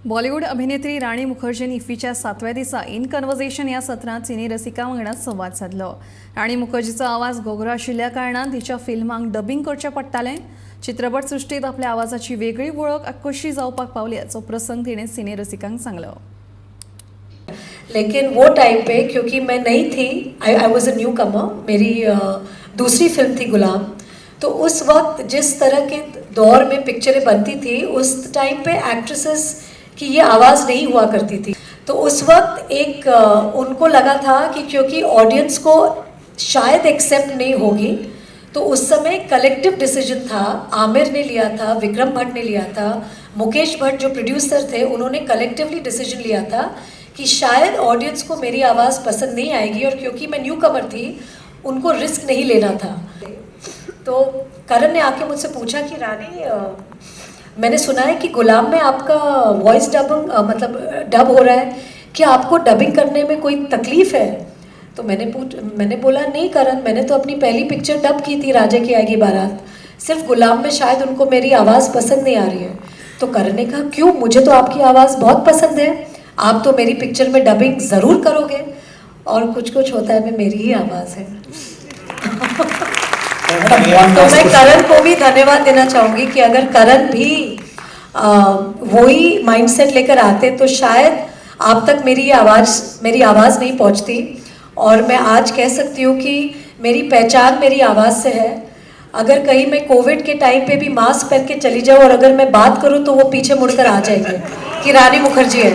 Bollywood अभिनेत्री राणी मुखर्जींनी इफ्फीच्या 7व्या दिसा in conversation या सत्रात सिने रसिकां वांगडा संवाद साधलो। राणी मुखर्जीचो आवाज घोगरो आशिल्ल्या कारणान तिच्या फिल्मांक डबिंग करचें पडटालें। चित्रपट सृश्टीत आपल्या आवाजाची वेगळी वळख कशी जावपाक पावली हाचो प्रसंग तिणें सिने रसिकांक सांगलो। लेकिन वो टाइम पे क्योंकि मैं नई थी, आई वॉज अ न्यू कमर, मेरी दूसरी फिल्म थी गुलाम। तो उस वक्त जिस तरह के दौर में पिक्चरें बनती थी उस टाइम पे एक्ट्रेसेस की ये आवाज़ नहीं हुआ करती थी। तो उस वक्त एक उनको लगा था कि क्योंकि ऑडियंस को शायद एक्सेप्ट नहीं होगी, तो उस समय कलेक्टिव डिसीजन था, आमिर ने लिया था, विक्रम भट्ट ने लिया था, मुकेश भट्ट जो प्रोड्यूसर थे उन्होंने कलेक्टिवली डिसीजन लिया था कि शायद ऑडियंस को मेरी आवाज़ पसंद नहीं आएगी, और क्योंकि मैं न्यू कमर थी उनको रिस्क नहीं लेना था। तो करण ने आके मुझसे पूछा कि रानी, मैंने सुना है कि गुलाम में आपका वॉइस डबिंग डब हो रहा है, क्या आपको डबिंग करने में कोई तकलीफ़ है? तो मैंने बोला नहीं करण, मैंने तो अपनी पहली पिक्चर डब की थी राजा की आएगी बारात, सिर्फ गुलाम में शायद उनको मेरी आवाज़ पसंद नहीं आ रही है। तो करण ने कहा क्यों, मुझे तो आपकी आवाज़ बहुत पसंद है, आप तो मेरी पिक्चर में डबिंग ज़रूर करोगे। और कुछ कुछ होता है में मेरी ही आवाज़ है। तो मैं करण को भी धन्यवाद देना चाहूँगी कि अगर करण भी वही माइंडसेट लेकर आते तो शायद आप तक मेरी आवाज़ नहीं पहुँचती। और मैं आज कह सकती हूँ कि मेरी पहचान मेरी आवाज़ से है। अगर कहीं मैं कोविड के टाइम पे भी मास्क पहन के चली जाऊँ और अगर मैं बात करूँ तो वो पीछे मुड़कर आ जाएंगे कि रानी मुखर्जी है।